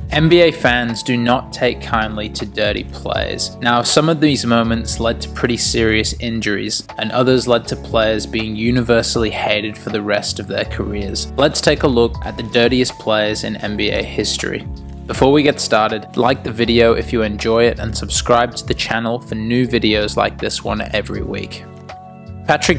NBA fans do not take kindly to dirty plays. Now, some of these moments led to pretty serious injuries, and others led to players being universally hated for the rest of their careers. Let's take a look at the dirtiest players in NBA history. Before we get started, like the video if you enjoy it and subscribe to the channel for new videos like this one every week.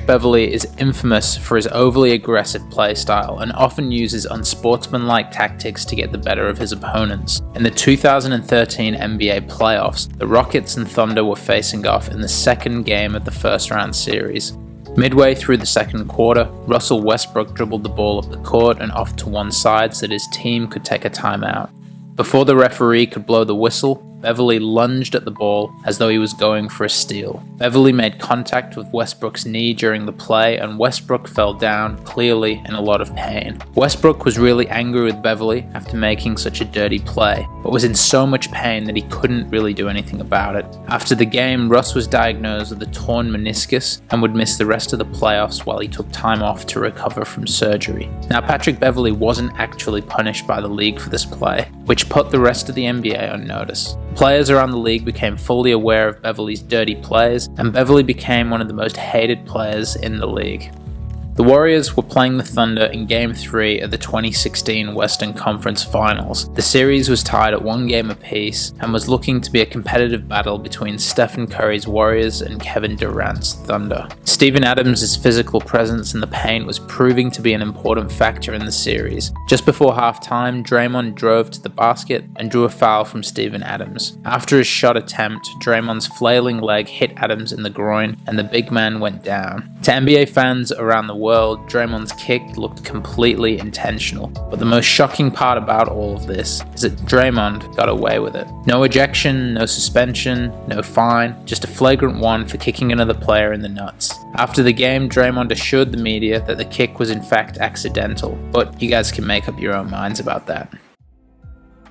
Beverly is infamous for his overly aggressive playstyle and often uses unsportsmanlike tactics to get the better of his opponents. In the 2013 NBA playoffs, the Rockets and Thunder were facing off in the second game of the first round series. Midway through the second quarter, Russell Westbrook dribbled the ball up the court and off to one side so that his team could take a timeout. Before the referee could blow the whistle, Beverly lunged at the ball as though he was going for a steal. Beverly made contact with Westbrook's knee during the play, and Westbrook fell down, clearly in a lot of pain. Westbrook was really angry with Beverly after making such a dirty play, but was in so much pain that he couldn't really do anything about it. After the game, Russ was diagnosed with a torn meniscus and would miss the rest of the playoffs while he took time off to recover from surgery. Now, Beverly wasn't actually punished by the league for this play, which put the rest of the NBA on notice. Players around the league became fully aware of Beverly's dirty plays, and Beverly became one of the most hated players in the league. The Warriors were playing the Thunder in Game 3 of the 2016 Western Conference Finals. The series was tied at 1 game apiece and was looking to be a competitive battle between Stephen Curry's Warriors and Kevin Durant's Thunder. Steven Adams' physical presence in the paint was proving to be an important factor in the series. Just before halftime, Draymond drove to the basket and drew a foul from Steven Adams. After his shot attempt, Draymond's flailing leg hit Adams in the groin and the big man went down. To NBA fans around the world, Draymond's kick looked completely intentional, but the most shocking part about all of this is that Draymond got away with it. No ejection, no suspension, no fine, just a flagrant one for kicking another player in the nuts. After the game, Draymond assured the media that the kick was in fact accidental, but you guys can make up your own minds about that.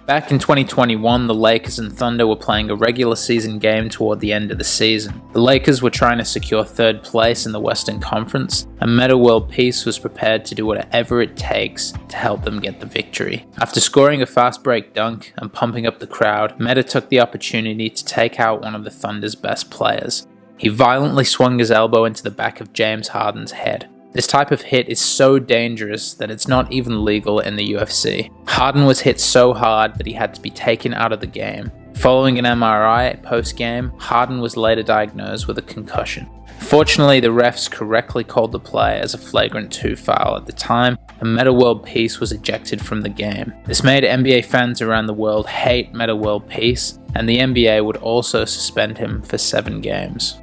Back in 2021, the Lakers and Thunder were playing a regular season game toward the end of the season. The Lakers were trying to secure third place in the Western Conference, and Metta World Peace was prepared to do whatever it takes to help them get the victory. After scoring a fast break dunk and pumping up the crowd, Metta took the opportunity to take out one of the Thunder's best players. He violently swung his elbow into the back of James Harden's head. This type of hit is so dangerous that it's not even legal in the UFC. Harden was hit so hard that he had to be taken out of the game. Following an MRI post-game, Harden was later diagnosed with a concussion. Fortunately, the refs correctly called the play as a flagrant 2 foul at the time, and Metta World Peace was ejected from the game. This made NBA fans around the world hate Metta World Peace, and the NBA would also suspend him for 7 games.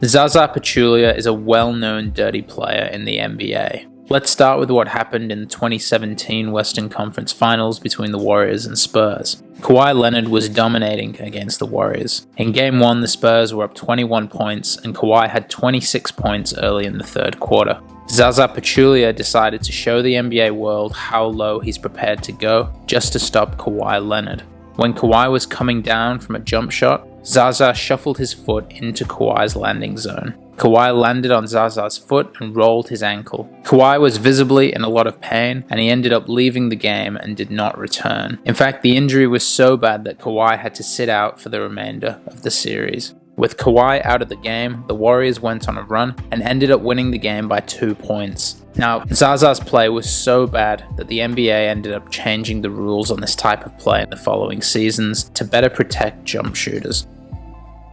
Zaza Pachulia is a well-known dirty player in the NBA. Let's start with what happened in the 2017 Western Conference Finals between the Warriors and Spurs. Kawhi Leonard was dominating against the Warriors. In Game 1, the Spurs were up 21 points, and Kawhi had 26 points early in the third quarter. Zaza Pachulia decided to show the NBA world how low he's prepared to go just to stop Kawhi Leonard. When Kawhi was coming down from a jump shot, Zaza shuffled his foot into Kawhi's landing zone. Kawhi landed on Zaza's foot and rolled his ankle. Kawhi was visibly in a lot of pain, and he ended up leaving the game and did not return. In fact, the injury was so bad that Kawhi had to sit out for the remainder of the series. With Kawhi out of the game, the Warriors went on a run and ended up winning the game by 2 points. Now, Zaza's play was so bad that the NBA ended up changing the rules on this type of play in the following seasons to better protect jump shooters.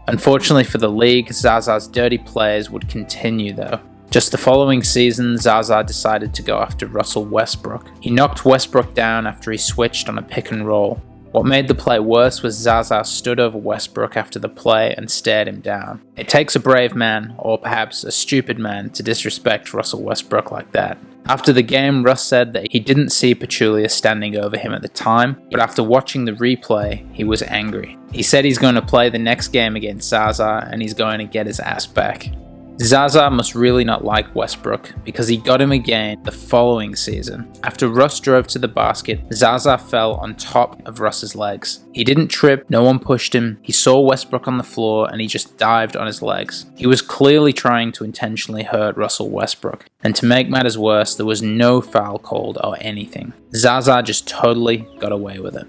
Unfortunately for the league, Zaza's dirty plays would continue though. Just the following season, Zaza decided to go after Russell Westbrook. He knocked Westbrook down after he switched on a pick and roll. What made the play worse was Zaza stood over Westbrook after the play and stared him down. It takes a brave man, or perhaps a stupid man, to disrespect Russell Westbrook like that. After the game, Russ said that he didn't see Pachulia standing over him at the time, but after watching the replay, he was angry. He said he's going to play the next game against Zaza and he's going to get his ass back. Zaza must really not like Westbrook because he got him again the following season. After Russ drove to the basket, Zaza fell on top of Russ's legs. He didn't trip, no one pushed him, he saw Westbrook on the floor and he just dived on his legs. He was clearly trying to intentionally hurt Russell Westbrook, and to make matters worse, there was no foul called or anything. Zaza just totally got away with it.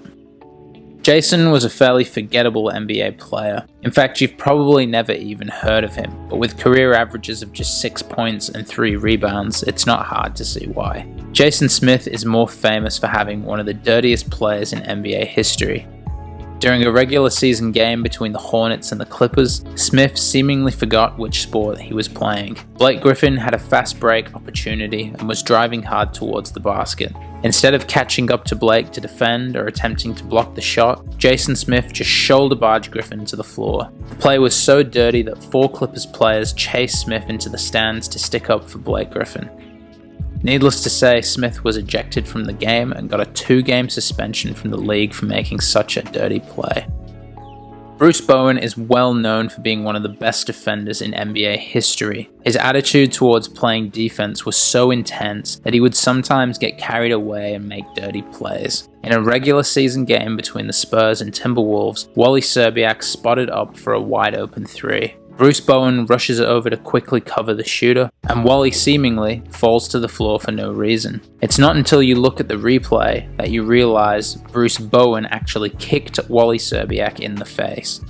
Jason was a fairly forgettable NBA player. In fact, you've probably never even heard of him, but with career averages of just 6 points and 3 rebounds, it's not hard to see why. Jason Smith is more famous for having one of the dirtiest players in NBA history. During a regular season game between the Hornets and the Clippers, Smith seemingly forgot which sport he was playing. Blake Griffin had a fast break opportunity and was driving hard towards the basket. Instead of catching up to Blake to defend or attempting to block the shot, Jason Smith just shoulder barged Griffin to the floor. The play was so dirty that 4 Clippers players chased Smith into the stands to stick up for Blake Griffin. Needless to say, Smith was ejected from the game and got a 2-game suspension from the league for making such a dirty play. Bruce Bowen is well known for being one of the best defenders in NBA history. His attitude towards playing defense was so intense that he would sometimes get carried away and make dirty plays. In a regular season game between the Spurs and Timberwolves, Wally Szczerbiak spotted up for a wide open 3. Bruce Bowen rushes over to quickly cover the shooter, and Wally seemingly falls to the floor for no reason. It's not until you look at the replay that you realize Bruce Bowen actually kicked Wally Szczerbiak in the face.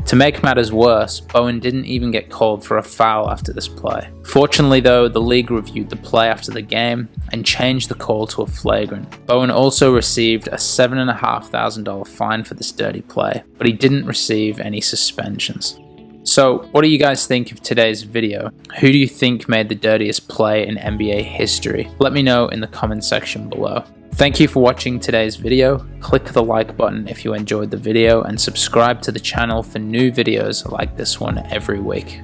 To make matters worse, Bowen didn't even get called for a foul after this play. Fortunately though, the league reviewed the play after the game and changed the call to a flagrant. Bowen also received a $7,500 fine for this dirty play, but he didn't receive any suspensions. So, what do you guys think of today's video? Who do you think made the dirtiest play in NBA history? Let me know in the comment section below. Thank you for watching today's video. Click the like button if you enjoyed the video and subscribe to the channel for new videos like this one every week.